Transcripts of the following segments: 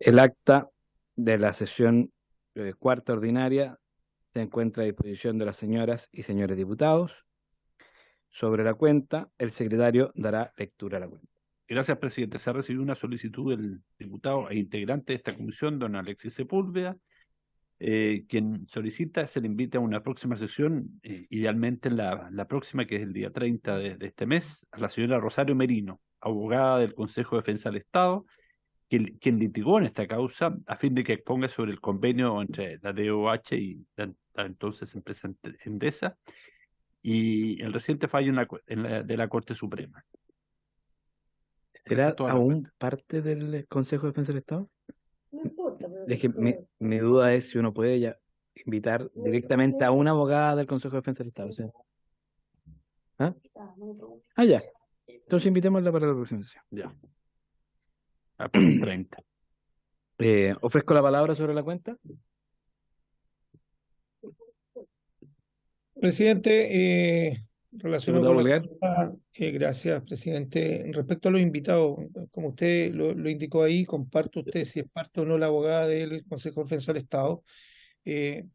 El acta de la sesión cuarta ordinaria se encuentra a disposición de las señoras y señores diputados. Sobre la cuenta, el secretario dará lectura a la cuenta. Gracias, presidente. Se ha recibido una solicitud del diputado e integrante de esta comisión, don Alexis Sepúlveda, quien solicita se le invite a una próxima sesión, idealmente la próxima, que es el día 30 de este mes, a la señora Rosario Merino, abogada del Consejo de Defensa del Estado, quien litigó en esta causa a fin de que exponga sobre el convenio entre la DOH y la entonces empresa Endesa y el reciente fallo de la Corte Suprema. ¿Será aún parte del Consejo de Defensa del Estado? No importa, pero Es que mi duda es si uno puede ya invitar directamente a una abogada del Consejo de Defensa del Estado. O sea, ¿ah? Ya. Entonces invitémosla para la próxima sesión. Ya. A 30. Ofrezco la palabra sobre la cuenta. Presidente, relacionado con la Vulgar. pregunta, gracias, presidente. Respecto a los invitados, como usted lo indicó ahí, comparto usted si es parte o no la abogada del Consejo de Defensa del Estado,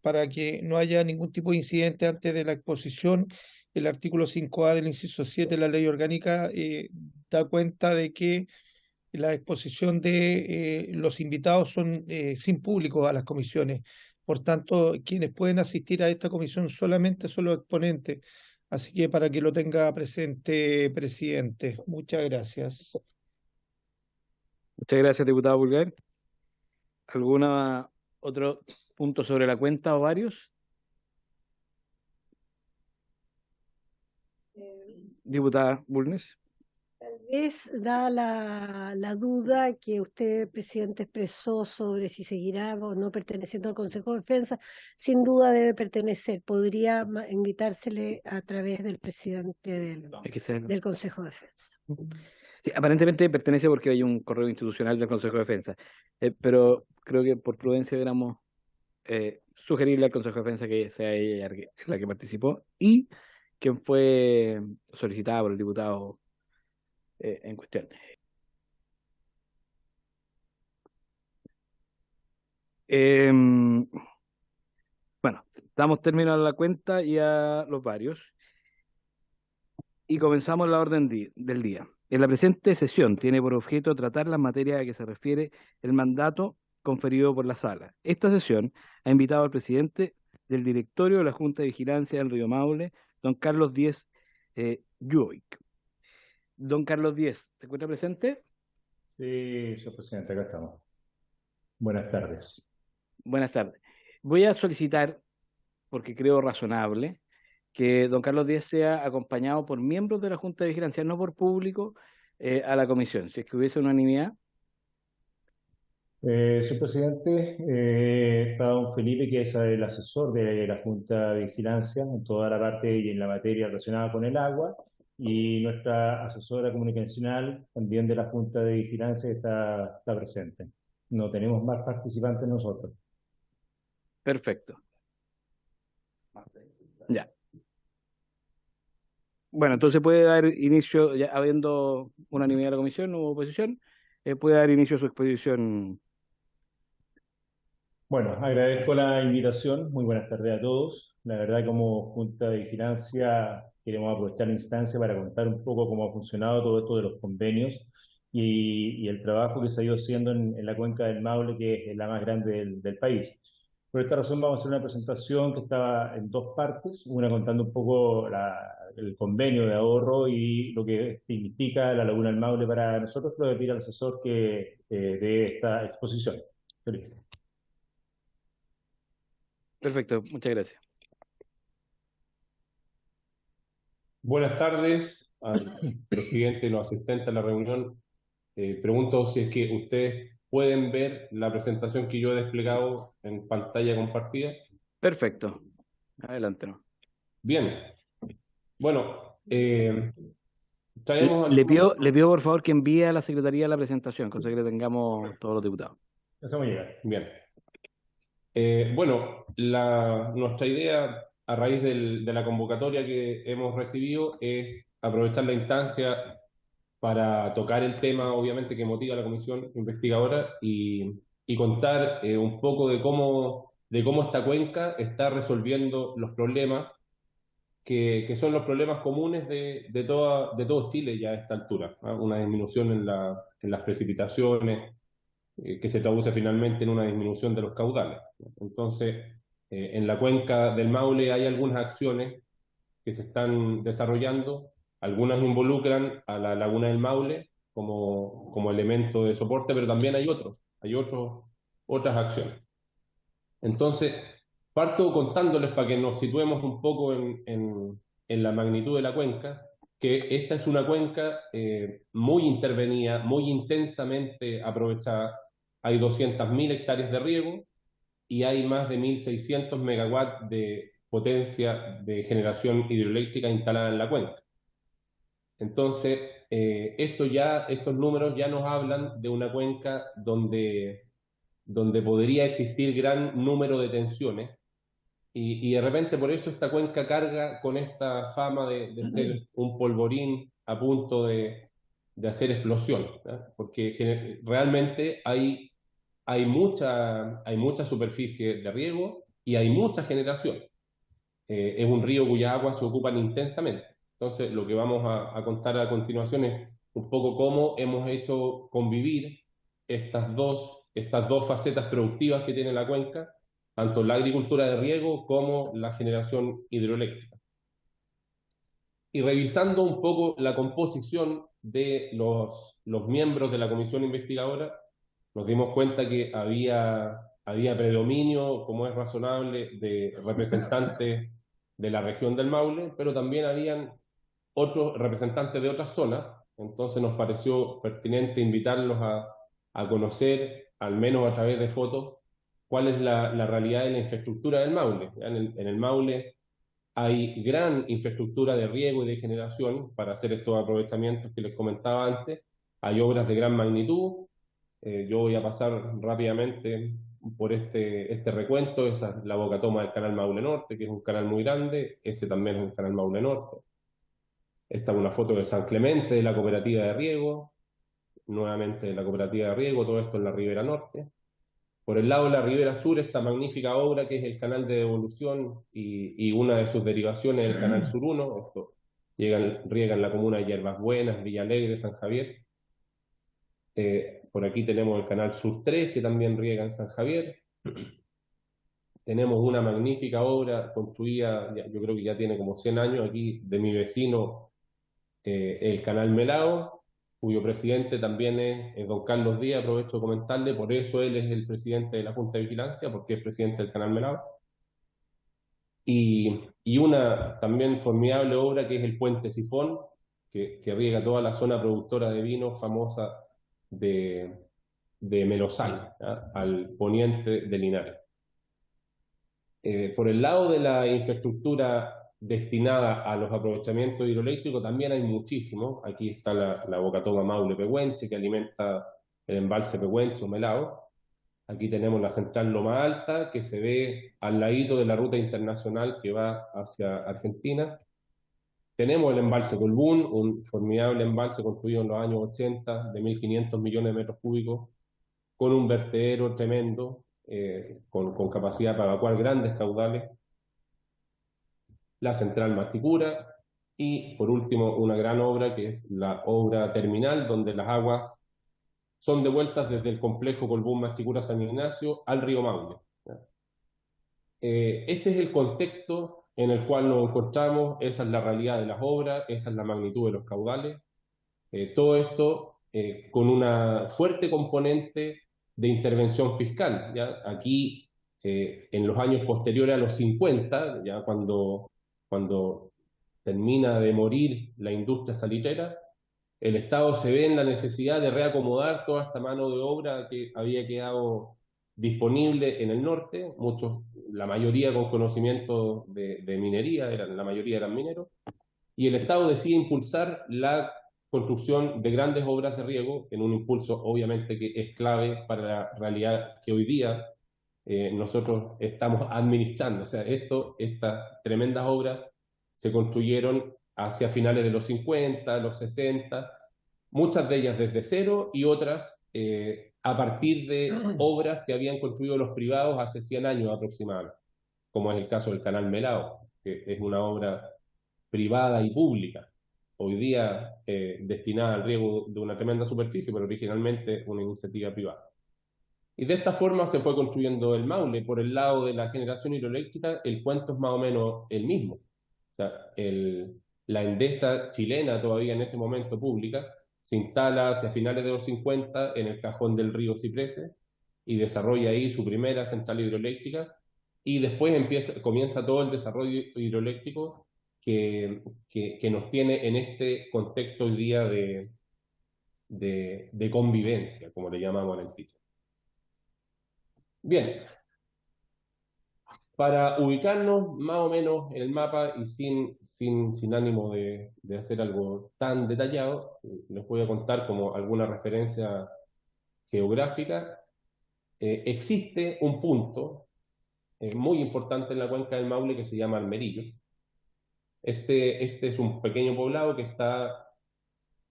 para que no haya ningún tipo de incidente antes de la exposición. El artículo 5A del inciso 7 de la ley orgánica da cuenta de que la exposición de los invitados son sin público a las comisiones. Por tanto, quienes pueden asistir a esta comisión solamente son los exponentes. Así que para que lo tenga presente, presidente. Muchas gracias. Muchas gracias, diputado Vulgar. ¿Alguna otro punto sobre la cuenta o varios? Diputada Bulnes. tal vez da la duda que usted, presidente, expresó sobre si seguirá o no perteneciendo al Consejo de Defensa. Sin duda debe pertenecer. Podría invitársele a través del presidente del Consejo de Defensa. Sí, aparentemente pertenece porque hay un correo institucional del Consejo de Defensa, pero creo que por prudencia deberíamos sugerirle al Consejo de Defensa que sea ella la que participó y quien fue solicitada por el diputado en cuestión. Bueno, damos término a la cuenta y a los varios y comenzamos la orden del día. En la presente sesión tiene por objeto tratar las materias a que se refiere el mandato conferido por la sala. Esta sesión ha invitado al presidente del directorio de la Junta de Vigilancia del Río Maule, don Carlos Díez Yuoic. Don Carlos Díez, ¿se encuentra presente? Sí, señor presidente, acá estamos. Buenas tardes. Buenas tardes. Voy a solicitar, porque creo razonable, que don Carlos Díez sea acompañado por miembros de la Junta de Vigilancia, no por público, a la comisión, si es que hubiese unanimidad. Señor presidente, está don Felipe, que es el asesor de la Junta de Vigilancia en toda la parte y en la materia relacionada con el agua, y nuestra asesora comunicacional también de la Junta de Vigilancia está presente. No tenemos más participantes nosotros. Perfecto. Ya. Bueno, entonces puede dar inicio, ya habiendo unanimidad de la comisión, no hubo oposición, puede dar inicio a su exposición. Bueno, agradezco la invitación. Muy buenas tardes a todos. La verdad, como Junta de Vigilancia, queremos aprovechar la instancia para contar un poco cómo ha funcionado todo esto de los convenios y el trabajo que se ha ido haciendo en la cuenca del Maule, que es la más grande del país. Por esta razón vamos a hacer una presentación que estaba en dos partes, una contando un poco el convenio de ahorro y lo que significa la Laguna del Maule para nosotros, pero le pido al asesor que dé esta exposición. Feliz. Perfecto, muchas gracias. Buenas tardes al presidente y los asistentes a la reunión. Pregunto si es que ustedes pueden ver la presentación que yo he desplegado en pantalla compartida. Perfecto. Adelante. Bien. Bueno, traemos Le pido por favor que envíe a la Secretaría la presentación, cosa que le tengamos todos los diputados. Eso me llega. Bien. Bueno, nuestra idea a raíz de la convocatoria que hemos recibido es aprovechar la instancia para tocar el tema, obviamente, que motiva a la comisión investigadora y contar un poco de cómo esta cuenca está resolviendo los problemas que son los problemas comunes de todo Chile ya a esta altura, ¿ah? Una disminución en las precipitaciones, que se traduce finalmente en una disminución de los caudales. Entonces, en la cuenca del Maule hay algunas acciones que se están desarrollando, algunas involucran a la laguna del Maule como elemento de soporte, pero también hay otras acciones. Entonces, parto contándoles para que nos situemos un poco en la magnitud de la cuenca, que esta es una cuenca muy intervenida, muy intensamente aprovechada. Hay 200.000 hectáreas de riego y hay más de 1.600 megawatts de potencia de generación hidroeléctrica instalada en la cuenca. Entonces, estos números ya nos hablan de una cuenca donde podría existir gran número de tensiones y de repente por eso esta cuenca carga con esta fama de ser un polvorín a punto de hacer explosión, ¿no? Porque realmente hay mucha superficie de riego y hay mucha generación. Es un río cuyas aguas se ocupan intensamente. Entonces, lo que vamos a contar a continuación es un poco cómo hemos hecho convivir estas dos facetas productivas que tiene la cuenca, tanto la agricultura de riego como la generación hidroeléctrica. Y revisando un poco la composición de los miembros de la comisión investigadora, nos dimos cuenta que había predominio, como es razonable, de representantes de la región del Maule, pero también habían otros representantes de otras zonas. Entonces nos pareció pertinente invitarlos a conocer, al menos a través de fotos, cuál es la realidad de la infraestructura del Maule. En el Maule hay gran infraestructura de riego y de generación para hacer estos aprovechamientos que les comentaba antes. Hay obras de gran magnitud. Yo voy a pasar rápidamente por este recuento. Esa es la bocatoma del canal Maule Norte, que es un canal muy grande. Ese también es un canal Maule Norte. Esta es una foto de San Clemente, de la cooperativa de riego. Nuevamente de la cooperativa de riego, todo esto en la Ribera Norte. Por el lado de la Ribera Sur, esta magnífica obra que es el canal de devolución y una de sus derivaciones, el canal Sur 1. Esto riegan la comuna de Hierbas Buenas, Villa Alegre, San Javier. Por aquí tenemos el canal Sur 3, que también riega en San Javier. Tenemos una magnífica obra construida, yo creo que ya tiene como 100 años aquí, de mi vecino, el canal Melao, cuyo presidente también es don Carlos Díaz. Aprovecho de comentarle, por eso él es el presidente de la Junta de Vigilancia, porque es presidente del canal Melao. Y una también formidable obra que es el Puente Sifón, que riega toda la zona productora de vino famosa de Melosal, ¿ya? Al poniente de Linares. Por el lado de la infraestructura destinada a los aprovechamientos hidroeléctricos también hay muchísimo. Aquí está la bocatoma Maule-Pehuenche, que alimenta el embalse Pehuenche o Melao. Aquí tenemos la central Loma Alta, que se ve al ladito de la ruta internacional que va hacia Argentina. Tenemos el embalse Colbún, un formidable embalse construido en los años 80 de 1.500 millones de metros cúbicos, con un vertedero tremendo, con capacidad para evacuar grandes caudales. La central Machicura y, por último, una gran obra que es la obra terminal, donde las aguas son devueltas desde el complejo Colbún Machicura San Ignacio al río Maule. Este es el contexto en el cual nos encontramos. Esa es la realidad de las obras, esa es la magnitud de los caudales. Todo esto con una fuerte componente de intervención fiscal, ¿ya? Aquí, en los años posteriores a los 50, ya cuando termina de morir la industria salitrera, el Estado se ve en la necesidad de reacomodar toda esta mano de obra que había quedado disponible en el norte, la mayoría con conocimiento de minería, la mayoría eran mineros, y el Estado decide impulsar la construcción de grandes obras de riego en un impulso obviamente que es clave para la realidad que hoy día nosotros estamos administrando. O sea, estas tremendas obras se construyeron hacia finales de los 50, los 60, muchas de ellas desde cero y otras a partir de obras que habían construido los privados hace 100 años aproximadamente, como es el caso del Canal Melao, que es una obra privada y pública, hoy día destinada al riego de una tremenda superficie, pero originalmente una iniciativa privada. Y de esta forma se fue construyendo el Maule. Por el lado de la generación hidroeléctrica, el cuento es más o menos el mismo. O sea, la Endesa chilena, todavía en ese momento pública, se instala hacia finales de los 50 en el cajón del río Ciprese y desarrolla ahí su primera central hidroeléctrica, y después comienza todo el desarrollo hidroeléctrico que nos tiene en este contexto hoy día de convivencia, como le llamamos en el título. Bien, para ubicarnos más o menos en el mapa y sin ánimo de hacer algo tan detallado, les voy a contar como alguna referencia geográfica. Existe un punto muy importante en la cuenca del Maule que se llama Armerillo. Este es un pequeño poblado que está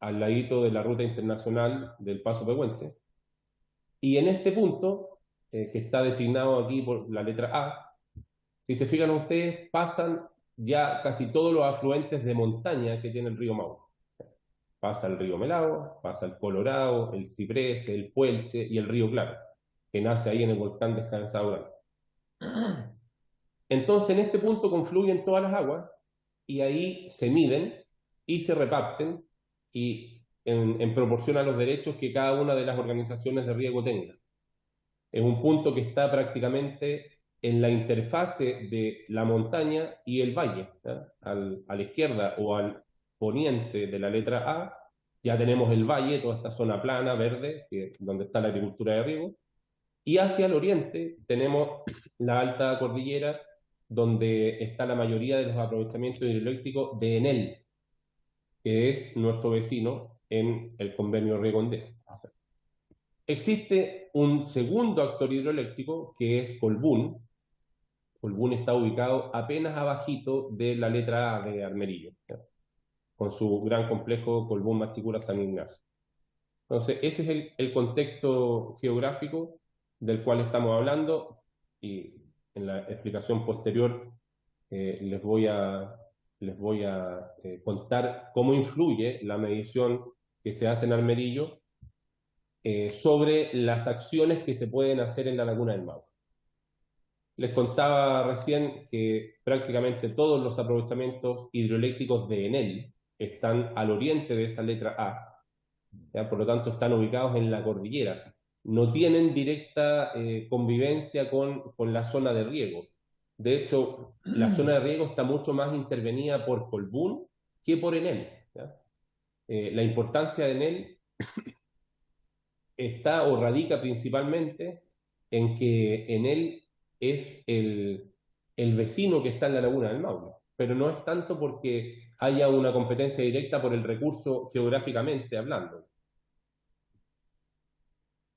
al ladito de la ruta internacional del Paso Pehuenche. Y en este punto, que está designado aquí por la letra A, si se fijan ustedes, pasan ya casi todos los afluentes de montaña que tiene el río Maule. Pasa el río Melao, pasa el Colorado, el Ciprés, el Puelche y el río Claro, que nace ahí en el volcán Descansado Grande. Entonces, en este punto confluyen todas las aguas y ahí se miden y se reparten y en proporción a los derechos que cada una de las organizaciones de riego tenga. Es un punto que está prácticamente en la interfase de la montaña y el valle. A la izquierda o al poniente de la letra A ya tenemos el valle, toda esta zona plana, verde, donde está la agricultura de riego, y hacia el oriente tenemos la alta cordillera, donde está la mayoría de los aprovechamientos hidroeléctricos de Enel, que es nuestro vecino en el convenio Riego Endesa. Existe un segundo actor hidroeléctrico que es Colbún. Colbún está ubicado apenas abajito de la letra A de Armerillo, con su gran complejo Colbún Machicura San Ignacio. Entonces, ese es el contexto geográfico del cual estamos hablando, y en la explicación posterior les voy a contar cómo influye la medición que se hace en Armerillo sobre las acciones que se pueden hacer en la laguna del Maule. Les contaba recién que prácticamente todos los aprovechamientos hidroeléctricos de Enel están al oriente de esa letra A, ¿ya? Por lo tanto están ubicados en la cordillera. No tienen directa convivencia con la zona de riego. De hecho, la zona de riego está mucho más intervenida por Colbún que por Enel, ¿ya? La importancia de Enel está o radica principalmente en que Enel es el vecino que está en la laguna del Maule, pero no es tanto porque haya una competencia directa por el recurso geográficamente hablando.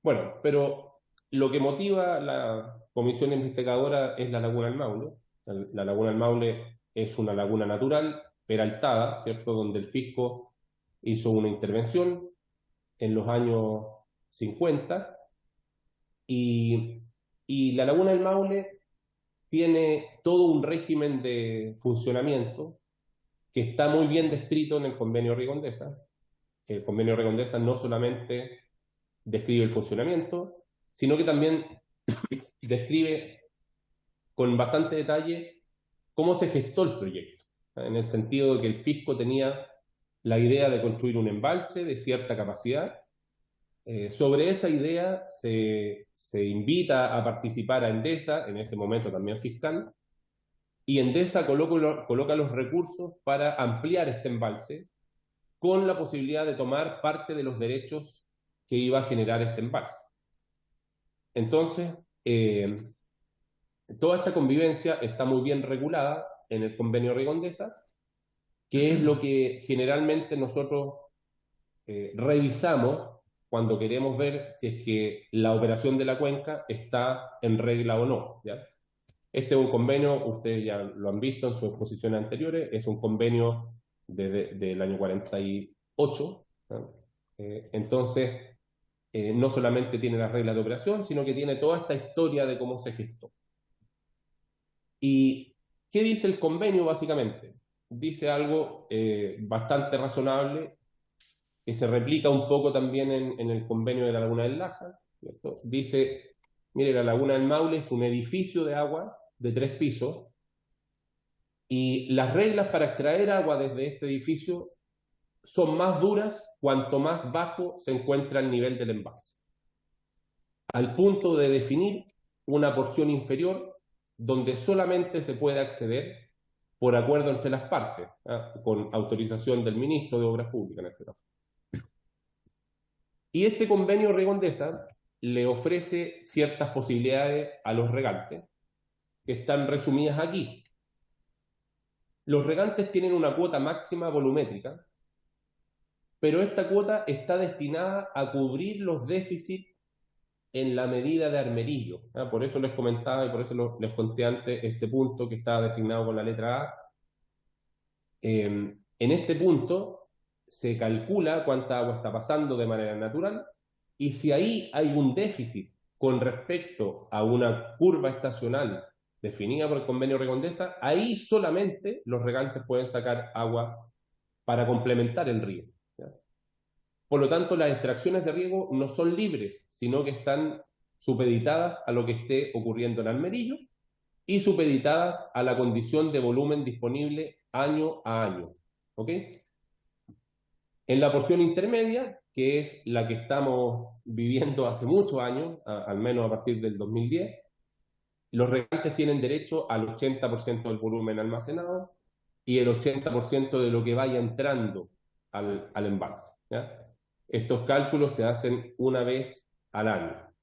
Bueno, pero lo que motiva la comisión investigadora es la laguna del Maule. La laguna del Maule es una laguna natural, peraltada, ¿cierto?, donde el fisco hizo una intervención en los años 50, y la laguna del Maule tiene todo un régimen de funcionamiento que está muy bien descrito en el convenio Riego Endesa. El convenio Riego Endesa no solamente describe el funcionamiento, sino que también describe con bastante detalle cómo se gestó el proyecto, en el sentido de que el fisco tenía la idea de construir un embalse de cierta capacidad. Sobre esa idea se invita a participar a Endesa, en ese momento también fiscal, y Endesa coloca los recursos para ampliar este embalse con la posibilidad de tomar parte de los derechos que iba a generar este embalse. Entonces, toda esta convivencia está muy bien regulada en el convenio Riego Endesa, que es lo que generalmente nosotros revisamos cuando queremos ver si es que la operación de la cuenca está en regla o no, ¿ya? Este es un convenio, ustedes ya lo han visto en sus exposiciones anteriores, es un convenio del año 48, ¿ya? Entonces, no solamente tiene las reglas de operación, sino que tiene toda esta historia de cómo se gestó. ¿Y qué dice el convenio básicamente? Dice algo bastante razonable, que se replica un poco también en el convenio de la Laguna del Laja, ¿cierto? Dice, mire, la Laguna del Maule es un edificio de agua de 3 pisos, y las reglas para extraer agua desde este edificio son más duras cuanto más bajo se encuentra el nivel del embalse, al punto de definir una porción inferior donde solamente se puede acceder por acuerdo entre las partes, con autorización del ministro de Obras Públicas en este caso. Y este convenio Riego Endesa le ofrece ciertas posibilidades a los regantes, que están resumidas aquí. Los regantes tienen una cuota máxima volumétrica, pero esta cuota está destinada a cubrir los déficits en la medida de armerillo. Por eso les comentaba y por eso les conté antes este punto que estaba designado con la letra A. En este punto se calcula cuánta agua está pasando de manera natural, y si ahí hay un déficit con respecto a una curva estacional definida por el convenio Riego Endesa, ahí solamente los regantes pueden sacar agua para complementar el riego, ¿ya? Por lo tanto, las extracciones de riego no son libres, sino que están supeditadas a lo que esté ocurriendo en Armerillo y supeditadas a la condición de volumen disponible año a año, ¿ok? En la porción intermedia, que es la que estamos viviendo hace muchos años, al menos a partir del 2010, los regantes tienen derecho al 80% del volumen almacenado y el 80% de lo que vaya entrando al embalse, ¿ya? Estos cálculos se hacen una vez al año.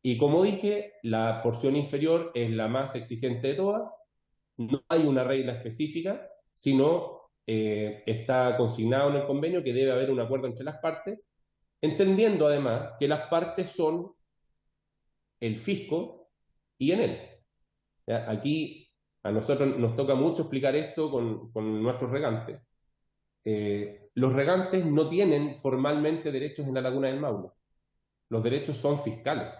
Y como dije, la porción inferior es la más exigente de todas. No hay una regla específica, sino está consignado en el convenio que debe haber un acuerdo entre las partes, entendiendo además que las partes son el fisco y Enel. ¿Ya? Aquí a nosotros nos toca mucho explicar esto con nuestros regantes. Los regantes no tienen formalmente derechos en la Laguna del Maule. Los derechos son fiscales.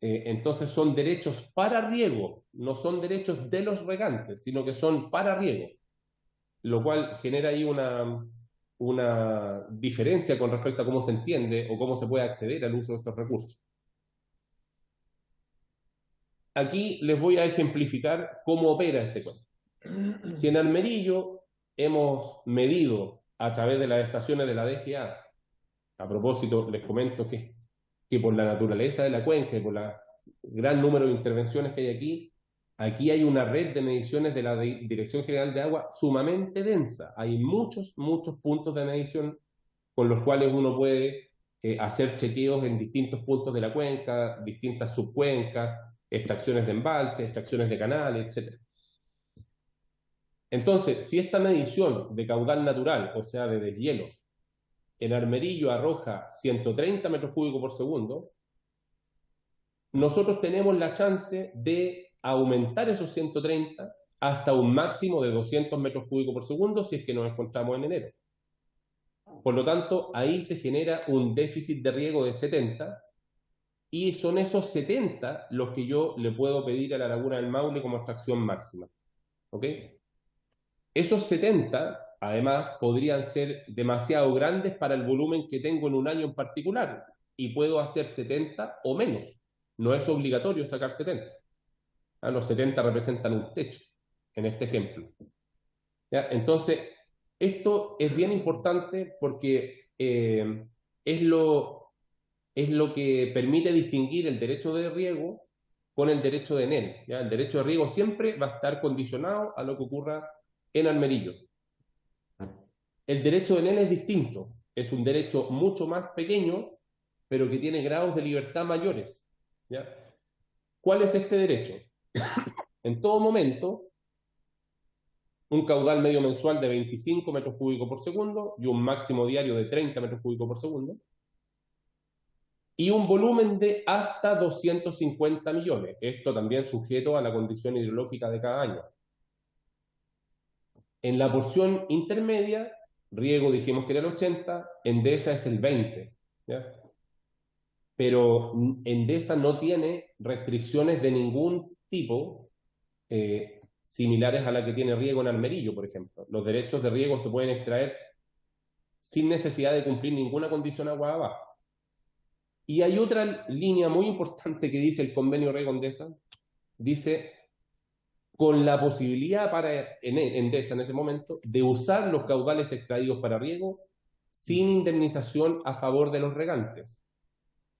Entonces son derechos para riego, no son derechos de los regantes, sino que son para riego, lo cual genera ahí una diferencia con respecto a cómo se entiende o cómo se puede acceder al uso de estos recursos. Aquí les voy a ejemplificar cómo opera este cuento. Si en Armerillo hemos medido a través de las estaciones de la DGA, a propósito les comento que por la naturaleza de la cuenca y por el gran número de intervenciones que hay aquí hay una red de mediciones de la Dirección General de Agua sumamente densa. Hay muchos puntos de medición con los cuales uno puede hacer chequeos en distintos puntos de la cuenca, distintas subcuencas, extracciones de embalses, extracciones de canales, etc. Entonces, si esta medición de caudal natural, o sea, de deshielos, en Armerillo arroja 130 metros cúbicos por segundo, nosotros tenemos la chance de aumentar esos 130 hasta un máximo de 200 metros cúbicos por segundo si es que nos encontramos en enero. Por lo tanto, ahí se genera un déficit de riego de 70, y son esos 70 los que yo le puedo pedir a la Laguna del Maule como extracción máxima, ¿ok? Esos 70, además, podrían ser demasiado grandes para el volumen que tengo en un año en particular, y puedo hacer 70 o menos. No es obligatorio sacar 70. Los 70 representan un techo, en este ejemplo. ¿Ya? Entonces, esto es bien importante porque es lo que permite distinguir el derecho de riego con el derecho de Enel, ¿ya? El derecho de riego siempre va a estar condicionado a lo que ocurra en Armerillo. El derecho de Enel es distinto, es un derecho mucho más pequeño, pero que tiene grados de libertad mayores, ¿ya? ¿Cuál es este derecho? En todo momento, un caudal medio mensual de 25 metros cúbicos por segundo y un máximo diario de 30 metros cúbicos por segundo, y un volumen de hasta 250 millones, esto también sujeto a la condición hidrológica de cada año. En la porción intermedia, riego dijimos que era el 80, Endesa es el 20, ¿ya? Pero Endesa no tiene restricciones de ningún tipo similares a la que tiene riego en Armerillo, por ejemplo. Los derechos de riego se pueden extraer sin necesidad de cumplir ninguna condición agua abajo. Y hay otra línea muy importante que dice el convenio riego Endesa, dice, con la posibilidad para Endesa en ese momento de usar los caudales extraídos para riego sin indemnización a favor de los regantes.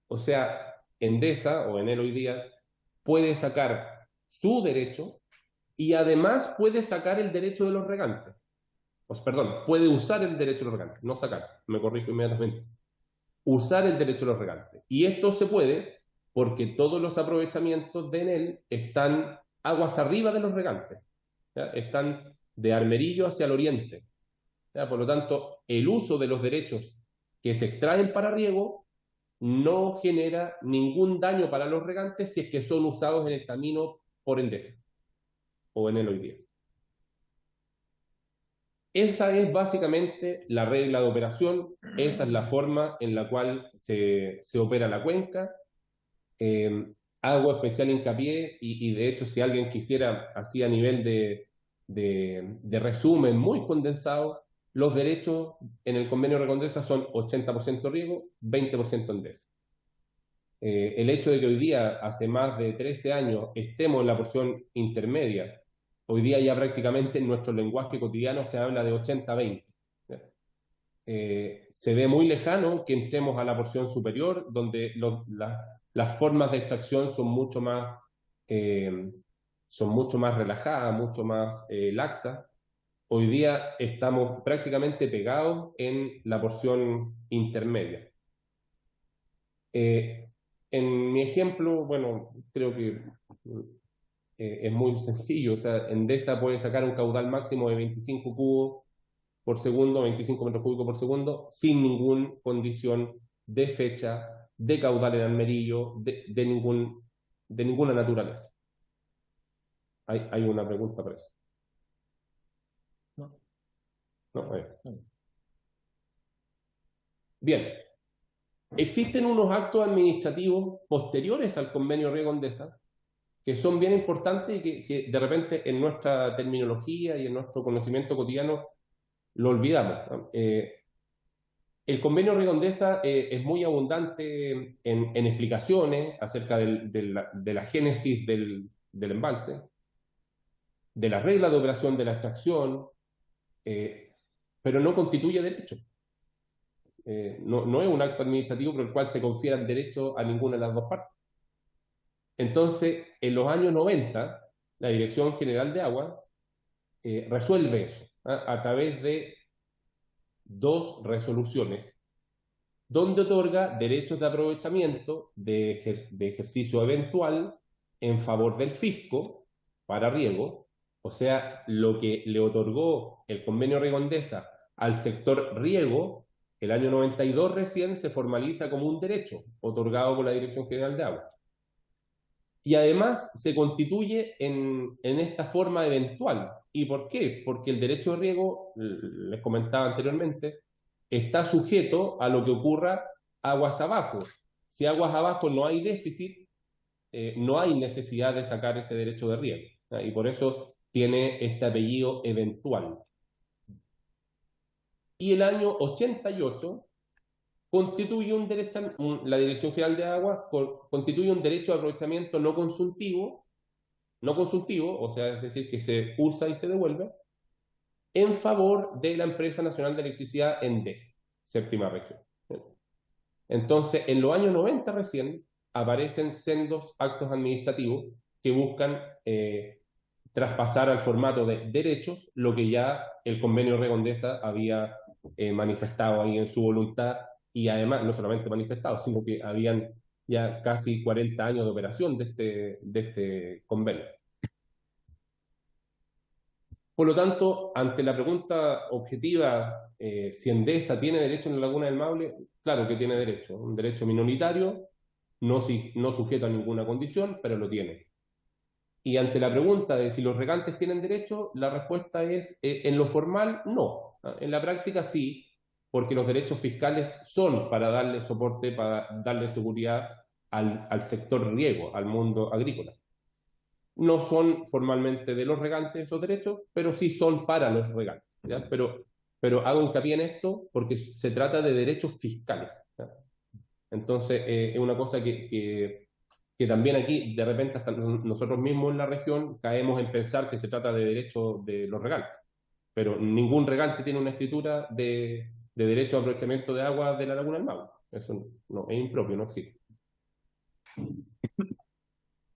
O sea, Endesa, o Enel hoy día, puede sacar su derecho y además puede sacar el derecho de los regantes. Pues, perdón, puede usar el derecho de los regantes, no sacar, me corrijo inmediatamente. Usar el derecho de los regantes. Y esto se puede porque todos los aprovechamientos de Enel están aguas arriba de los regantes, ¿ya? Están de Armerillo hacia el oriente, ¿ya? Por lo tanto, el uso de los derechos que se extraen para riego no genera ningún daño para los regantes si es que son usados en el camino por Endesa o Enel hoy día. Esa es básicamente la regla de operación, esa es la forma en la cual se opera la cuenca. Hago especial hincapié, y de hecho si alguien quisiera, así a nivel de resumen muy condensado, los derechos en el convenio de Endesa son 80% riego, 20% Endesa. El hecho de que hoy día, hace más de 13 años, estemos en la porción intermedia, hoy día ya prácticamente en nuestro lenguaje cotidiano se habla de 80-20. Se ve muy lejano que entremos a la porción superior, donde las formas de extracción son mucho más relajadas, mucho más laxas. Hoy día estamos prácticamente pegados en la porción intermedia. En mi ejemplo, bueno, creo que es muy sencillo. O sea, Endesa puede sacar un caudal máximo de 25 cubos por segundo, 25 metros cúbicos por segundo, sin ninguna condición de fecha, de caudal en Armerillo, de ninguna naturaleza. ¿Hay una pregunta para eso? No. Bien. Existen unos actos administrativos posteriores al convenio riego Endesa que son bien importantes y que de repente en nuestra terminología y en nuestro conocimiento cotidiano lo olvidamos, ¿no? El convenio riego Endesa es muy abundante en explicaciones acerca de la génesis del embalse, de la regla de operación de la extracción, pero no constituye derecho. No es un acto administrativo por el cual se confieran derechos a ninguna de las dos partes. Entonces, en los años 90, la Dirección General de Agua resuelve eso a través de dos resoluciones, donde otorga derechos de aprovechamiento de ejercicio eventual en favor del fisco para riego, o sea, lo que le otorgó el convenio riego Endesa al sector riego, el año 92 recién se formaliza como un derecho otorgado por la Dirección General de Agua. Y además se constituye en esta forma eventual. ¿Y por qué? Porque el derecho de riego, les comentaba anteriormente, está sujeto a lo que ocurra aguas abajo. Si aguas abajo no hay déficit, no hay necesidad de sacar ese derecho de riego, ¿no? Y por eso tiene este apellido eventual. Y el año 88 constituye un derecho, la Dirección General de Aguas constituye un derecho de aprovechamiento no consultivo, o sea, es decir, que se usa y se devuelve, en favor de la Empresa Nacional de Electricidad Endesa, séptima región. Entonces, en los años 90 recién aparecen sendos actos administrativos que buscan traspasar al formato de derechos lo que ya el convenio riego Endesa había manifestado ahí en su voluntad, y además no solamente manifestado, sino que habían ya casi 40 años de operación de este convenio. Por lo tanto, ante la pregunta objetiva, si Endesa tiene derecho en la Laguna del Maule, claro que tiene derecho, un derecho minoritario, no sujeto a ninguna condición, pero lo tiene. Y ante la pregunta de si los regantes tienen derecho, la respuesta es, en lo formal, no. En la práctica, sí, porque los derechos fiscales son para darle soporte, para darle seguridad al sector riego, al mundo agrícola. No son formalmente de los regantes esos derechos, pero sí son para los regantes, ¿ya? Pero hago hincapié en esto porque se trata de derechos fiscales, ¿ya? Entonces, es una cosa que también aquí, de repente, hasta nosotros mismos en la región caemos en pensar que se trata de derechos de los regantes, pero ningún regante tiene una escritura de derecho a aprovechamiento de agua de la Laguna del Maule. Eso no, es impropio, no existe.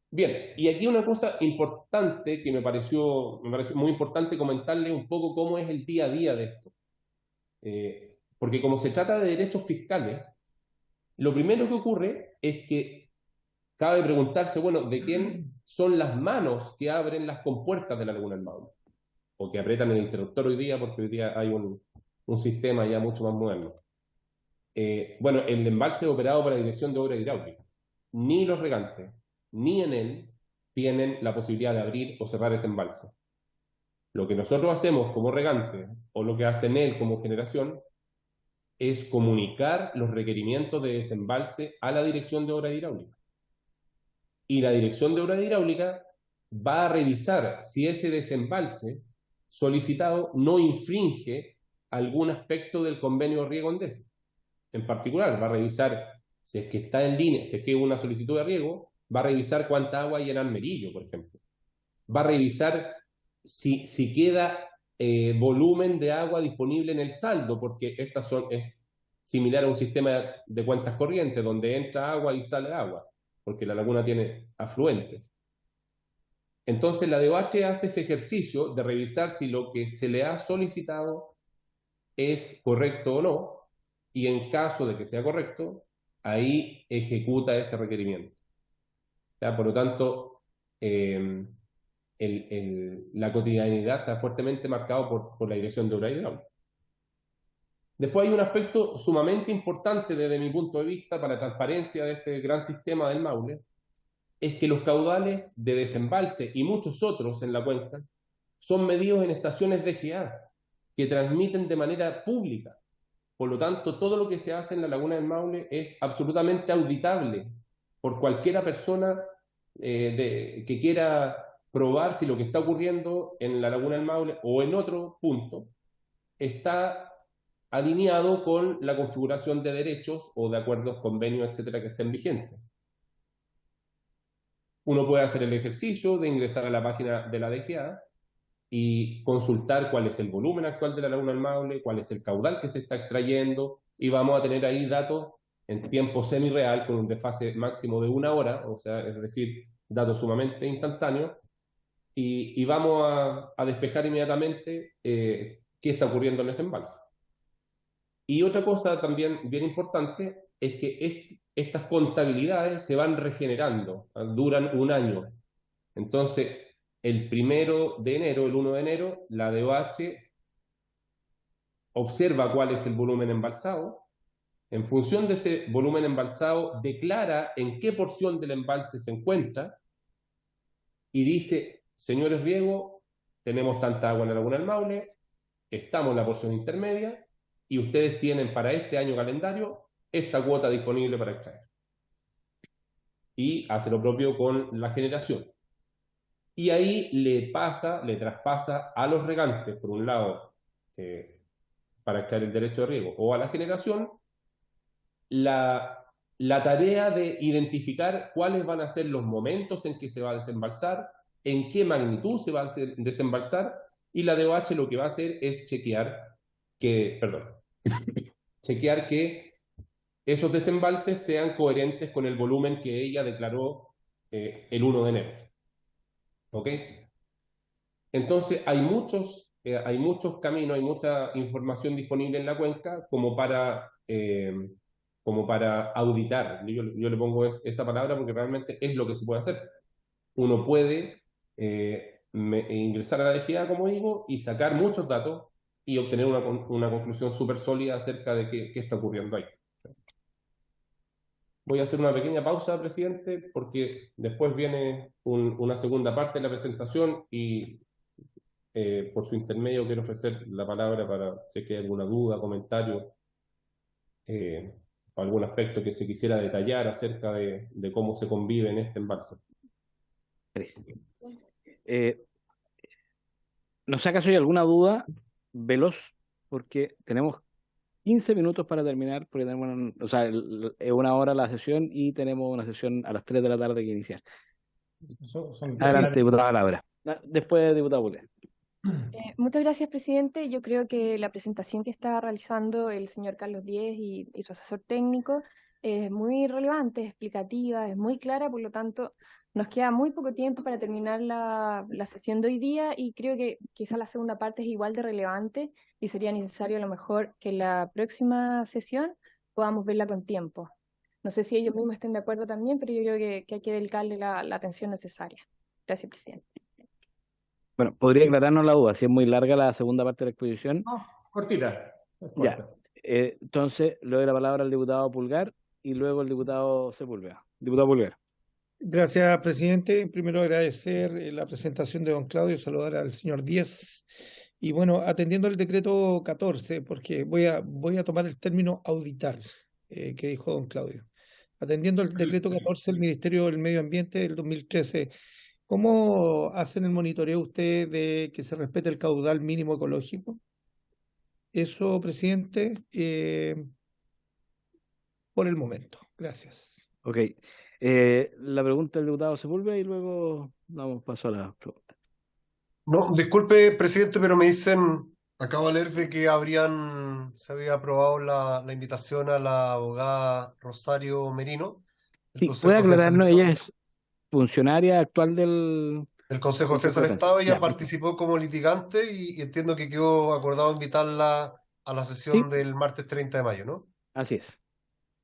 Bien, y aquí una cosa importante que me pareció muy importante comentarle un poco cómo es el día a día de esto. Porque como se trata de derechos fiscales, lo primero que ocurre es que cabe preguntarse, bueno, ¿de quién son las manos que abren las compuertas de la Laguna del Maule? O que aprietan el interruptor hoy día, porque hoy día hay un sistema ya mucho más moderno. Bueno, el embalse es operado por la Dirección de Obras Hidráulicas. Ni los regantes, ni Enel tienen la posibilidad de abrir o cerrar ese embalse. Lo que nosotros hacemos como regante, o lo que hace Enel como generación, es comunicar los requerimientos de desembalse a la Dirección de Obras Hidráulicas. Y la Dirección de Obras Hidráulicas va a revisar si ese desembalse solicitado no infringe algún aspecto del convenio riego Endesa. En particular, va a revisar si es que está en línea, si es que es una solicitud de riego, va a revisar cuánta agua hay en Almerillo, por ejemplo. Va a revisar si queda volumen de agua disponible en el saldo, porque es similar a un sistema de cuentas corrientes, donde entra agua y sale agua, porque la laguna tiene afluentes. Entonces la DOH hace ese ejercicio de revisar si lo que se le ha solicitado es correcto o no, y en caso de que sea correcto, ahí ejecuta ese requerimiento. ¿Ya? Por lo tanto, la cotidianidad está fuertemente marcado por la Dirección de Obras Hidráulicas. Después hay un aspecto sumamente importante desde mi punto de vista para la transparencia de este gran sistema del Maule, es que los caudales de desembalse y muchos otros en la cuenca son medidos en estaciones DGA que transmiten de manera pública. Por lo tanto, todo lo que se hace en la Laguna del Maule es absolutamente auditable por cualquiera persona que quiera probar si lo que está ocurriendo en la Laguna del Maule o en otro punto está alineado con la configuración de derechos o de acuerdos, convenios, etcétera, que estén vigentes. Uno puede hacer el ejercicio de ingresar a la página de la DGA y consultar cuál es el volumen actual de la Laguna del Maule, cuál es el caudal que se está extrayendo, y vamos a tener ahí datos en tiempo semi-real con un desfase máximo de 1 hora, o sea, es decir, datos sumamente instantáneos, y vamos a despejar inmediatamente qué está ocurriendo en ese embalse. Y otra cosa también bien importante es que estas contabilidades se van regenerando, duran 1 año. Entonces, el 1 de enero, la DOH observa cuál es el volumen embalsado. En función de ese volumen embalsado, declara en qué porción del embalse se encuentra y dice, señores riego, tenemos tanta agua en la Laguna del Maule, estamos en la porción intermedia y ustedes tienen para este año calendario esta cuota disponible para extraer. Y hace lo propio con la generación. Y ahí le traspasa a los regantes, por un lado, para extraer el derecho de riego, o a la generación, la tarea de identificar cuáles van a ser los momentos en que se va a desembalsar, en qué magnitud se va a desembalsar, y la DOH lo que va a hacer es chequear que esos desembalses sean coherentes con el volumen que ella declaró el 1 de enero. ¿Ok? Entonces hay muchos caminos, hay mucha información disponible en la cuenca como para auditar. Yo le pongo esa palabra porque realmente es lo que se puede hacer. Uno puede ingresar a la DGA, como digo, y sacar muchos datos y obtener una conclusión súper sólida acerca de qué está ocurriendo ahí. Voy a hacer una pequeña pausa, presidente, porque después viene una segunda parte de la presentación y por su intermedio quiero ofrecer la palabra para si hay alguna duda, comentario, o algún aspecto que se quisiera detallar acerca de cómo se convive en este embalse. ¿No sé acaso hay alguna duda veloz? Porque tenemos 15 minutos para terminar, porque tenemos, o sea, es 1 hora la sesión y tenemos una sesión a las 3 de la tarde que iniciar. Adelante, diputada Laura. Después, diputado Pulgar. Muchas gracias, presidente. Yo creo que la presentación que está realizando el señor Carlos Diez y su asesor técnico es muy relevante, es explicativa, es muy clara, por lo tanto, nos queda muy poco tiempo para terminar la sesión de hoy día y creo que quizá la segunda parte es igual de relevante y sería necesario a lo mejor que la próxima sesión podamos verla con tiempo. No sé si ellos mismos estén de acuerdo también, pero yo creo que hay que dedicarle la atención necesaria. Gracias, presidente. Bueno, ¿podría aclararnos la duda? Si es muy larga la segunda parte de la exposición. No, cortita. Ya. Entonces, le doy la palabra al diputado Pulgar y luego el diputado Sepúlveda. Diputado Pulgar. Gracias, presidente. Primero agradecer la presentación de don Claudio, saludar al señor Díez. Y bueno, atendiendo el decreto 14, porque voy a tomar el término auditar que dijo don Claudio. Atendiendo el decreto 14 del Ministerio del Medio Ambiente del 2013, ¿cómo hacen el monitoreo ustedes de que se respete el caudal mínimo ecológico? Eso, presidente, por el momento. Gracias. Ok. La pregunta del diputado Sepúlveda y luego damos paso a la pregunta. No, disculpe, presidente, pero me dicen, acabo de leer de que se había aprobado la invitación a la abogada Rosario Merino. Sí, puede aclararnos, ella es funcionaria actual del Consejo de Defensa del Estado. Ella Ya, participó como litigante y entiendo que quedó acordado invitarla a la sesión sí, del martes 30 de mayo, ¿no? así es.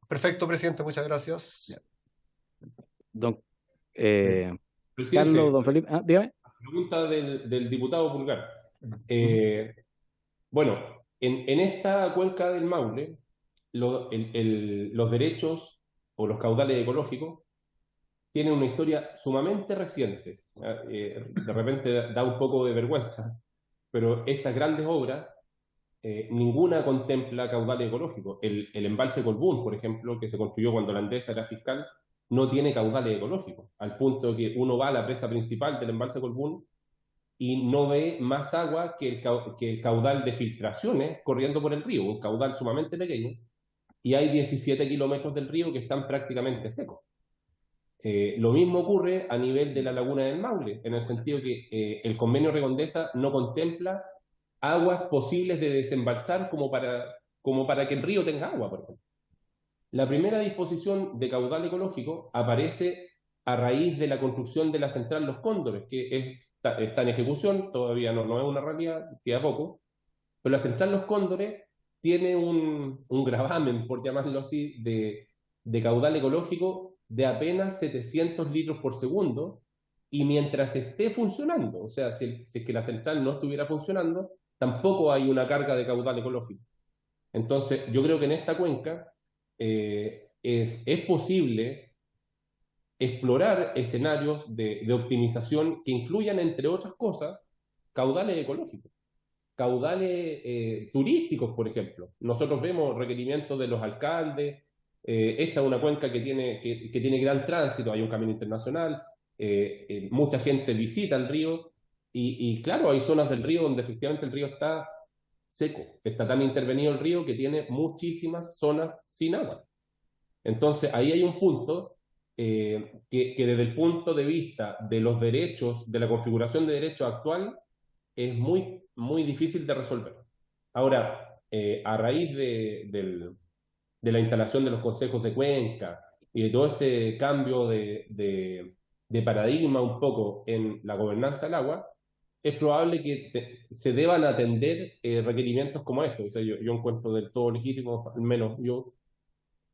Perfecto, presidente, muchas gracias. Don Presidente, Carlos, don Felipe, dígame. pregunta del diputado Pulgar. Bueno, en esta cuenca del Maule, los derechos o los caudales ecológicos tienen una historia sumamente reciente. De repente da un poco de vergüenza, pero estas grandes obras, ninguna contempla caudales ecológicos. El embalse Colbún, por ejemplo, que se construyó cuando la Endesa era fiscal, no tiene caudales ecológicos, al punto que uno va a la presa principal del embalse Colbún y no ve más agua que el caudal de filtraciones corriendo por el río, un caudal sumamente pequeño, y hay 17 kilómetros del río que están prácticamente secos. Lo mismo ocurre a nivel de la laguna del Maule, en el sentido que el convenio Regondesa no contempla aguas posibles de desembalsar como para que el río tenga agua, por ejemplo. La primera disposición de caudal ecológico aparece a raíz de la construcción de la central Los Cóndores, que está en ejecución, todavía no es una realidad, queda poco, pero la central Los Cóndores tiene un gravamen, por llamarlo así, de caudal ecológico de apenas 700 litros por segundo, y mientras esté funcionando, o sea, si es que la central no estuviera funcionando, tampoco hay una carga de caudal ecológico. Entonces, yo creo que en esta cuenca es posible explorar escenarios de optimización que incluyan, entre otras cosas, caudales ecológicos, caudales turísticos, por ejemplo. Nosotros vemos requerimientos de los alcaldes. Esta es una cuenca que tiene gran tránsito, hay un camino internacional, mucha gente visita el río y claro, hay zonas del río donde efectivamente el río está seco, está tan intervenido el río que tiene muchísimas zonas sin agua. Entonces ahí hay un punto que desde el punto de vista de los derechos, de la configuración de derechos actual, es muy, muy difícil de resolver. Ahora, a raíz de la instalación de los consejos de cuenca y de todo este cambio de paradigma un poco en la gobernanza del agua, es probable que se deban atender requerimientos como estos. O sea, yo encuentro del todo legítimo, al menos yo,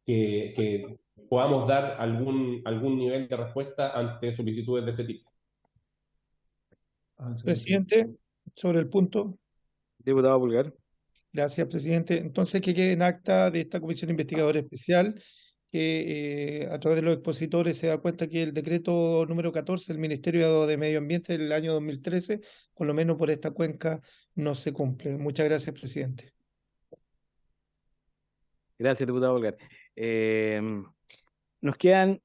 que podamos dar algún nivel de respuesta ante solicitudes de ese tipo. Presidente, sobre el punto. Diputado Pulgar. Gracias, presidente. Entonces, que quede en acta de esta comisión investigadora especial que a través de los expositores se da cuenta que el decreto número 14 del Ministerio de Medio Ambiente del año 2013, por lo menos por esta cuenca, no se cumple. Muchas gracias, presidente. Gracias, diputado Pulgar. Nos quedan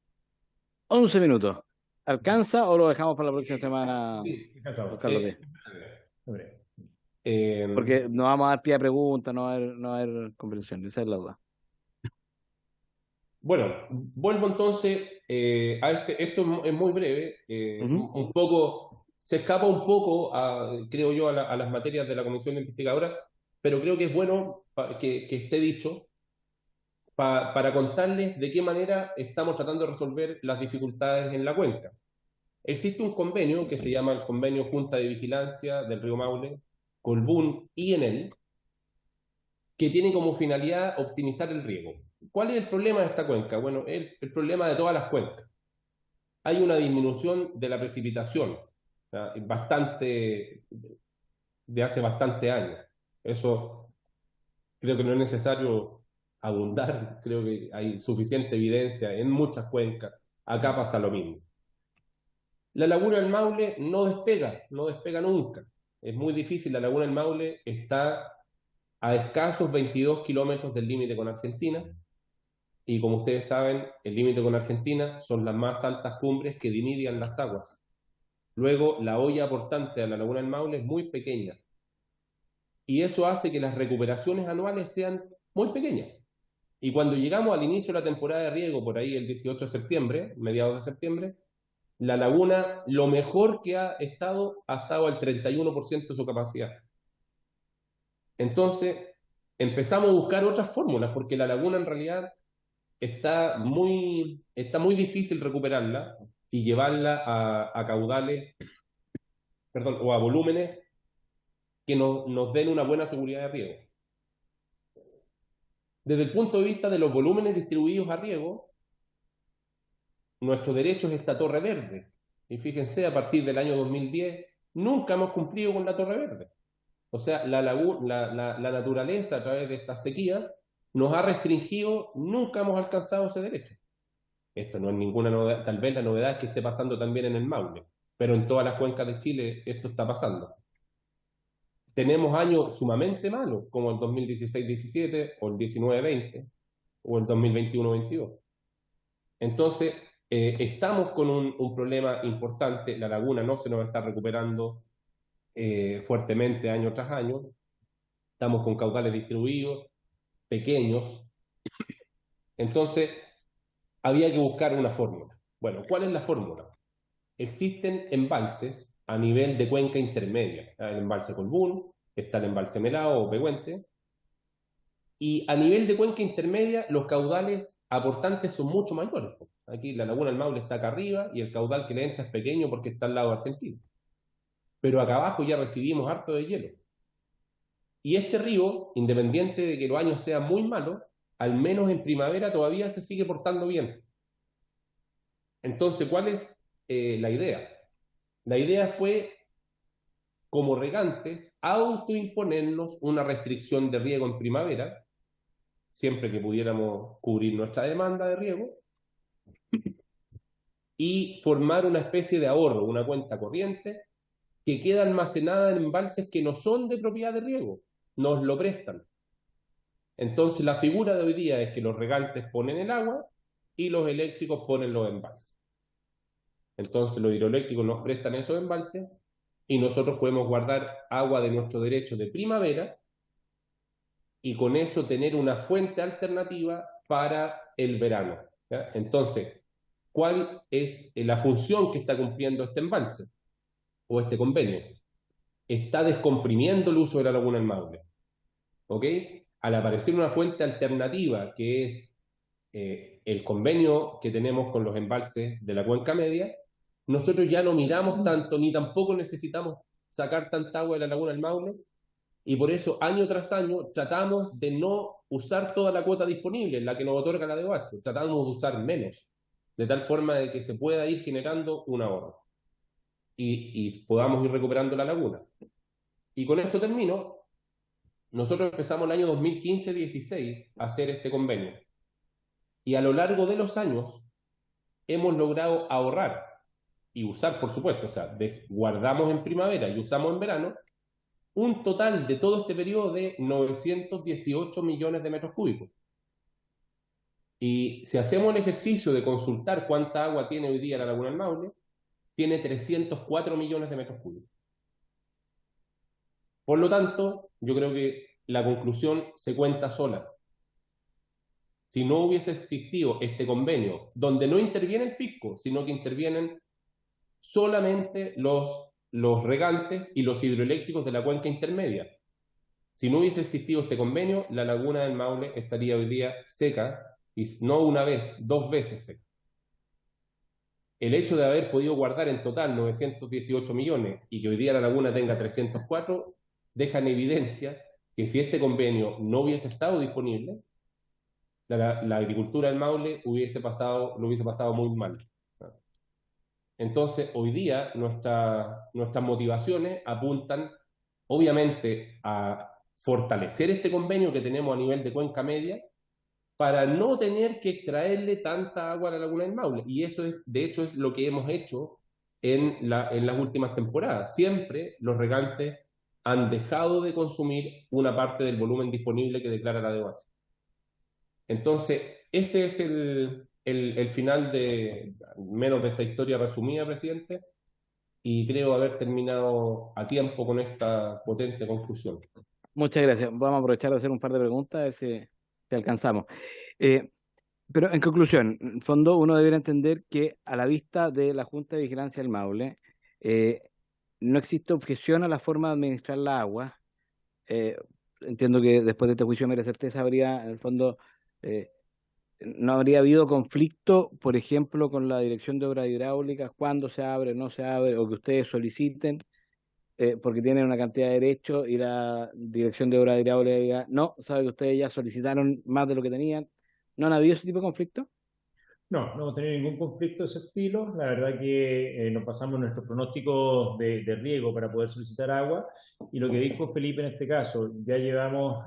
11 minutos. ¿Alcanza o lo dejamos para la próxima semana, Sí, don Carlos Díaz? Eh, Porque no vamos a dar pie a preguntas, no va a haber comprensión, esa es la duda. Bueno, vuelvo entonces a esto es muy breve, un poco, se escapa un poco, creo yo, a las materias de la comisión investigadora, pero creo que es bueno que esté dicho para contarles de qué manera estamos tratando de resolver las dificultades en la cuenca. Existe un convenio que se llama el Convenio Junta de Vigilancia del Río Maule, Colbún y Enel, que tiene como finalidad optimizar el riego. ¿Cuál es el problema de esta cuenca? Bueno, el problema de todas las cuencas. Hay una disminución de la precipitación, de hace bastante años. Eso creo que no es necesario abundar, creo que hay suficiente evidencia en muchas cuencas. Acá pasa lo mismo. La laguna del Maule no despega nunca. Es muy difícil, la laguna del Maule está a escasos 22 kilómetros del límite con Argentina, y como ustedes saben, el límite con Argentina son las más altas cumbres que dimidian las aguas. Luego, la olla aportante a la laguna del Maule es muy pequeña, y eso hace que las recuperaciones anuales sean muy pequeñas. Y cuando llegamos al inicio de la temporada de riego, por ahí el 18 de septiembre, mediados de septiembre, la laguna, lo mejor que ha estado al 31% de su capacidad. Entonces, empezamos a buscar otras fórmulas, porque la laguna en realidad está muy difícil recuperarla y llevarla a caudales, perdón, o a volúmenes que nos den una buena seguridad de riego. Desde el punto de vista de los volúmenes distribuidos a riego, nuestro derecho es esta torre verde. Y fíjense, a partir del año 2010, nunca hemos cumplido con la torre verde. O sea, la naturaleza a través de esta sequía nos ha restringido, nunca hemos alcanzado ese derecho. Esto no es ninguna novedad, tal vez la novedad es que esté pasando también en el Maule, pero en todas las cuencas de Chile esto está pasando. Tenemos años sumamente malos, como el 2016-17, o el 19-20, o el 2021-22. Entonces, estamos con un problema importante, la laguna no se nos está recuperando fuertemente año tras año, estamos con caudales distribuidos, pequeños, entonces había que buscar una fórmula. Bueno, ¿cuál es la fórmula? Existen embalses a nivel de cuenca intermedia, está el embalse Colbún, está el embalse Melao o Pehuenche, y a nivel de cuenca intermedia los caudales aportantes son mucho mayores. Aquí la laguna del Maule está acá arriba y el caudal que le entra es pequeño porque está al lado de Argentina. Pero acá abajo ya recibimos harto de hielo. Y este río, independiente de que los años sean muy malos, al menos en primavera todavía se sigue portando bien. Entonces, ¿cuál es la idea? La idea fue, como regantes, autoimponernos una restricción de riego en primavera, siempre que pudiéramos cubrir nuestra demanda de riego, y formar una especie de ahorro, una cuenta corriente, que queda almacenada en embalses que no son de propiedad de riego, nos lo prestan. Entonces la figura de hoy día es que los regantes ponen el agua y los eléctricos ponen los embalses. Entonces los hidroeléctricos nos prestan esos embalses y nosotros podemos guardar agua de nuestro derecho de primavera y con eso tener una fuente alternativa para el verano, ¿ya? Entonces, ¿cuál es la función que está cumpliendo este embalse o este convenio? Está descomprimiendo el uso de la laguna del Maule, ¿ok? Al aparecer una fuente alternativa que es el convenio que tenemos con los embalses de la cuenca media, nosotros ya no miramos tanto ni tampoco necesitamos sacar tanta agua de la laguna del Maule, y por eso año tras año tratamos de no usar toda la cuota disponible, la que nos otorga la DOH, tratamos de usar menos, de tal forma de que se pueda ir generando un ahorro. y podamos ir recuperando la laguna. Y con esto termino. Nosotros empezamos el año 2015-16 a hacer este convenio. Y a lo largo de los años hemos logrado ahorrar y usar, por supuesto, o sea, guardamos en primavera y usamos en verano, un total de todo este periodo de 918 millones de metros cúbicos. Y si hacemos el ejercicio de consultar cuánta agua tiene hoy día la Laguna del Maule, tiene 304 millones de metros cúbicos. Por lo tanto, yo creo que la conclusión se cuenta sola. Si no hubiese existido este convenio, donde no interviene el fisco, sino que intervienen solamente los regantes y los hidroeléctricos de la cuenca intermedia. Si no hubiese existido este convenio, la Laguna del Maule estaría hoy día seca, y no una vez, 2 veces seca. El hecho de haber podido guardar en total 918 millones y que hoy día la laguna tenga 304, deja en evidencia que si este convenio no hubiese estado disponible, la agricultura del Maule lo hubiese pasado muy mal. Entonces, hoy día nuestras motivaciones apuntan, obviamente, a fortalecer este convenio que tenemos a nivel de cuenca media para no tener que extraerle tanta agua a la Laguna del Maule. Y eso de hecho, es lo que hemos hecho en las últimas temporadas. Siempre los regantes han dejado de consumir una parte del volumen disponible que declara la DOH. Entonces, ese es el final menos de esta historia resumida, presidente, y creo haber terminado a tiempo con esta potente conclusión. Muchas gracias. Vamos a aprovechar de hacer un par de preguntas, a ver si alcanzamos. Pero en conclusión, en el fondo uno debería entender que a la vista de la Junta de Vigilancia del Maule, no existe objeción a la forma de administrar la agua. Entiendo que después de este juicio de mera certeza habría, en el fondo, no habría habido conflicto, por ejemplo, con la Dirección de Obras Hidráulicas, cuándo se abre, no se abre, o que ustedes soliciten, porque tienen una cantidad de derechos y la Dirección de Obras Hidráulicas diga, no, sabe que ustedes ya solicitaron más de lo que tenían. ¿No han habido ese tipo de conflicto? No hemos tenido ningún conflicto de ese estilo. La verdad que nos pasamos nuestros pronósticos de riego para poder solicitar agua. Y lo que dijo Felipe en este caso, ya llevamos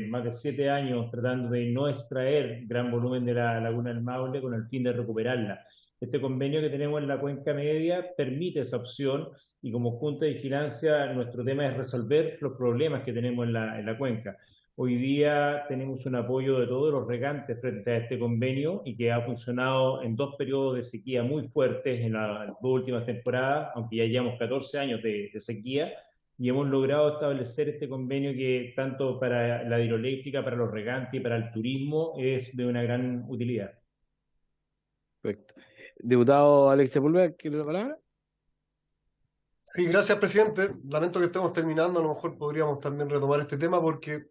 más de 7 años tratando de no extraer gran volumen de la Laguna del Maule con el fin de recuperarla. Este convenio que tenemos en la cuenca media permite esa opción y como Junta de Vigilancia nuestro tema es resolver los problemas que tenemos en la cuenca. Hoy día tenemos un apoyo de todos los regantes frente a este convenio y que ha funcionado en 2 periodos de sequía muy fuertes en las 2 últimas temporadas, aunque ya llevamos 14 años de sequía, y hemos logrado establecer este convenio que tanto para la hidroeléctrica, para los regantes y para el turismo es de una gran utilidad. Perfecto. Diputado Alex Sepúlveda, ¿quiere la palabra? Sí, gracias, presidente. Lamento que estemos terminando, a lo mejor podríamos también retomar este tema porque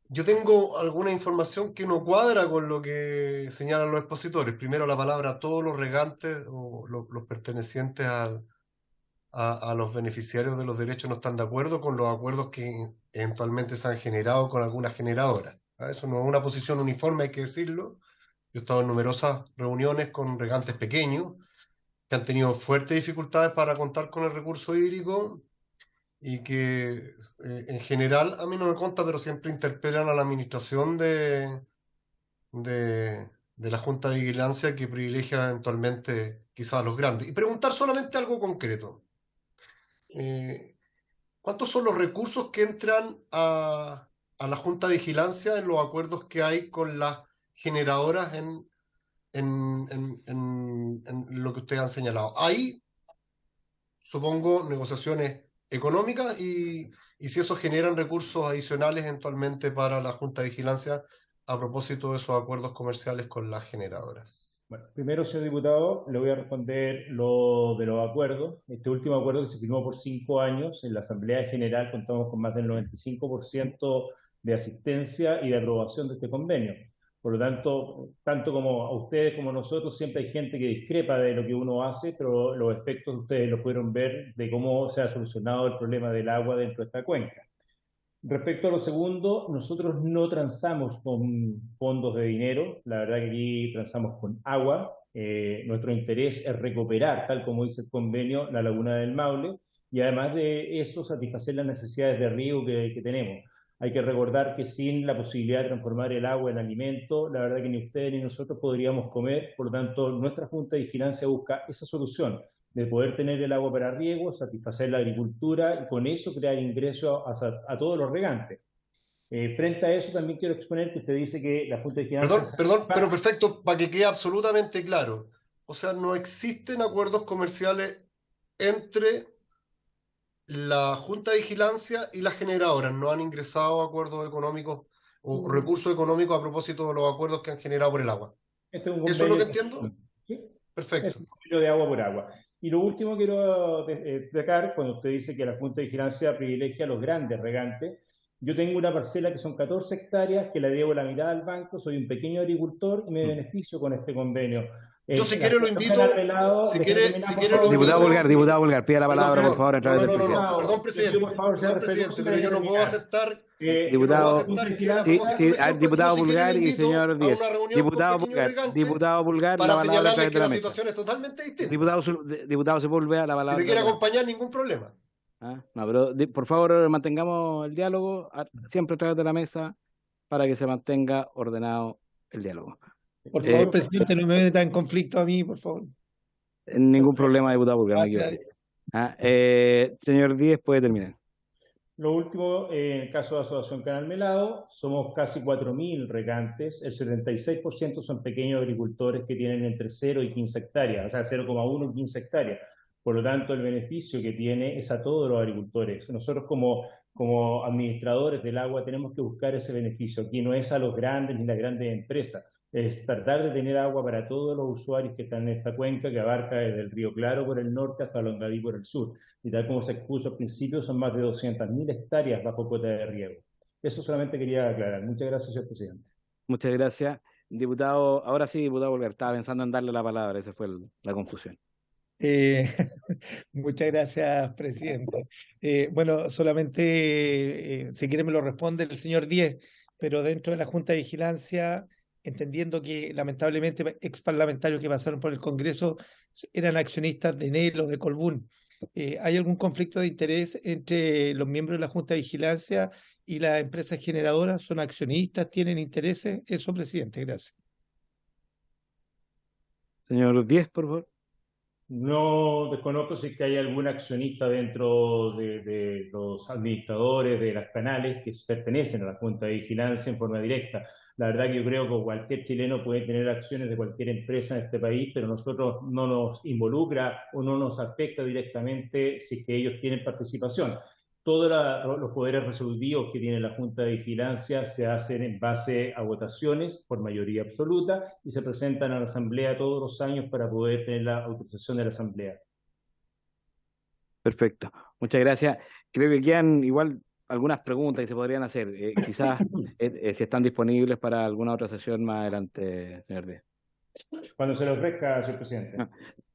yo tengo alguna información que no cuadra con lo que señalan los expositores. Primero, la palabra todos los regantes o los pertenecientes a los beneficiarios de los derechos no están de acuerdo con los acuerdos que eventualmente se han generado con algunas generadoras. Eso no es una posición uniforme, hay que decirlo. Yo he estado en numerosas reuniones con regantes pequeños que han tenido fuertes dificultades para contar con el recurso hídrico y que en general, a mí no me consta, pero siempre interpelan a la administración de la Junta de Vigilancia que privilegia eventualmente quizás a los grandes. Y preguntar solamente algo concreto. ¿Cuántos son los recursos que entran a la Junta de Vigilancia en los acuerdos que hay con las generadoras en lo que ustedes han señalado? Hay, supongo, negociaciones económicas y si eso generan recursos adicionales eventualmente para la Junta de Vigilancia a propósito de esos acuerdos comerciales con las generadoras. Bueno, primero, señor diputado, le voy a responder lo de los acuerdos. Este último acuerdo que se firmó por 5 años, en la Asamblea General contamos con más del 95% de asistencia y de aprobación de este convenio. Por lo tanto, tanto como a ustedes como a nosotros, siempre hay gente que discrepa de lo que uno hace, pero los efectos ustedes lo pudieron ver de cómo se ha solucionado el problema del agua dentro de esta cuenca. Respecto a lo segundo, nosotros no transamos con fondos de dinero, la verdad que aquí transamos con agua. Nuestro interés es recuperar, tal como dice el convenio, la laguna del Maule, y además de eso satisfacer las necesidades de riego que tenemos. Hay que recordar que sin la posibilidad de transformar el agua en alimento, la verdad que ni ustedes ni nosotros podríamos comer. Por lo tanto, nuestra Junta de Vigilancia busca esa solución de poder tener el agua para riego, satisfacer la agricultura y con eso crear ingresos a todos los regantes. Frente a eso también quiero exponer que usted dice que la Junta de Vigilancia... Perdón, pero perfecto, para que quede absolutamente claro. O sea, no existen acuerdos comerciales entre la Junta de Vigilancia y las generadoras. No han ingresado acuerdos económicos o recursos económicos a propósito de los acuerdos que han generado por el agua. Este es un ¿Eso es lo que convenio- entiendo? ¿Sí? Perfecto. Es un convenio de agua por agua. Y lo último quiero destacar, cuando usted dice que la Junta de Vigilancia privilegia a los grandes regantes, yo tengo una parcela que son 14 hectáreas, que la debo la mitad al banco, soy un pequeño agricultor y me beneficio con este convenio. Yo si quiere lo invito, si quiere lo Diputado invito. Diputado Vulgar, pida la palabra, por favor, a través del No, Twitter. perdón, presidente. Por favor, sea Perdón, presidente, pero yo no puedo aceptar. Diputado, diputado si Vulgar quiere, le y invito señor a Díez. una reunión Diputado con pequeños Vulgar, regantes diputado Vulgar, para la palabra a través señalarle de que la la mesa. situación es totalmente distinta. Diputado Sepúlveda, la Si palabra. me quiere acompañar, ningún problema. No, pero por favor mantengamos el diálogo siempre a través de la mesa para que se mantenga ordenado el diálogo. Por favor, presidente, no me meta en conflicto a mí, por favor. Ningún problema, diputado Vulgar. Gracias. Señor Díez, puede terminar. Lo último, en el caso de Asociación Canal Melado, somos casi 4.000 regantes, el 76% son pequeños agricultores que tienen entre 0 y 15 hectáreas, o sea, 0,1 y 15 hectáreas. Por lo tanto, el beneficio que tiene es a todos los agricultores. Nosotros como administradores del agua tenemos que buscar ese beneficio. Aquí no es a los grandes ni las grandes empresas, es tratar de tener agua para todos los usuarios que están en esta cuenca que abarca desde el Río Claro por el norte hasta Longaví por el sur. Y tal como se expuso al principio, son más de 200.000 hectáreas bajo cuota de riego. Eso solamente quería aclarar. Muchas gracias, señor presidente. Muchas gracias. Diputado, ahora sí, diputado Vulgar, estaba pensando en darle la palabra, esa fue la confusión. Muchas gracias, presidente. Bueno, solamente, si quiere me lo responde el señor Díez, pero dentro de la Junta de Vigilancia, entendiendo que lamentablemente ex parlamentarios que pasaron por el Congreso eran accionistas de Enel o de Colbún, ¿hay algún conflicto de interés entre los miembros de la Junta de Vigilancia y las empresas generadoras? ¿Son accionistas? ¿Tienen intereses? Eso, presidente, gracias. Señor Díez, por favor. No desconozco si es que hay algún accionista dentro de los administradores de las canales que pertenecen a la Junta de Vigilancia en forma directa. La verdad que yo creo que cualquier chileno puede tener acciones de cualquier empresa en este país, pero nosotros no nos involucra o no nos afecta directamente si es que ellos tienen participación. Todos los poderes resolutivos que tiene la Junta de Vigilancia se hacen en base a votaciones por mayoría absoluta y se presentan a la Asamblea todos los años para poder tener la autorización de la Asamblea. Perfecto. Muchas gracias. Creo que quedan igual algunas preguntas que se podrían hacer. Quizás si están disponibles para alguna otra sesión más adelante, señor Díez. Cuando se le ofrezca, señor presidente.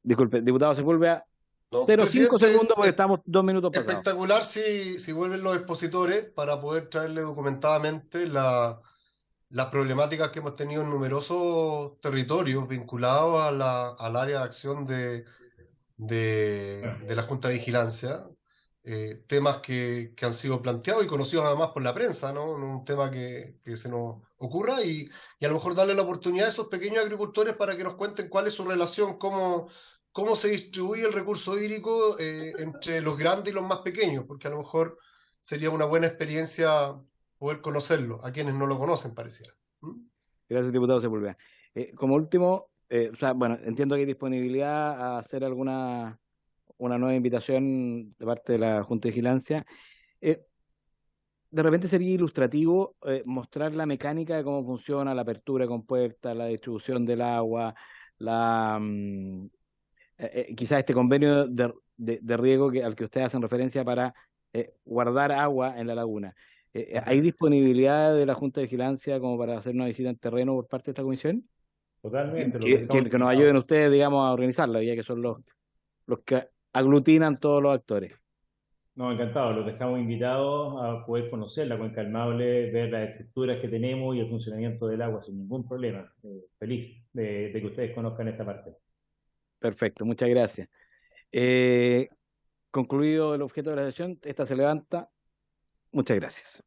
Disculpe, diputado Sepúlveda. No, 0,5 segundos porque estamos 2 minutos pasados. Espectacular si vuelven los expositores para poder traerle documentadamente las problemáticas que hemos tenido en numerosos territorios vinculados al área de acción de la Junta de Vigilancia. Temas que han sido planteados y conocidos además por la prensa, ¿no? Un tema que se nos ocurra y a lo mejor darle la oportunidad a esos pequeños agricultores para que nos cuenten cuál es su relación, cómo se distribuye el recurso hídrico entre los grandes y los más pequeños, porque a lo mejor sería una buena experiencia poder conocerlo, a quienes no lo conocen, pareciera. Gracias, diputado Sepúlveda. Como último, o sea, bueno, entiendo que hay disponibilidad a hacer una nueva invitación de parte de la Junta de Vigilancia. De repente sería ilustrativo mostrar la mecánica de cómo funciona la apertura de compuertas, la distribución del agua, quizás este convenio de riego al que ustedes hacen referencia para guardar agua en la laguna. ¿Hay disponibilidad de la Junta de Vigilancia como para hacer una visita en terreno por parte de esta comisión? Totalmente. Que nos ayuden ustedes, digamos, a organizarla, ya que son los que aglutinan todos los actores. No, encantado. Los dejamos invitados a poder conocer la cuenca del Maule, ver las estructuras que tenemos y el funcionamiento del agua sin ningún problema. Feliz de que ustedes conozcan esta parte. Perfecto, muchas gracias. Concluido el objeto de la sesión, esta se levanta. Muchas gracias.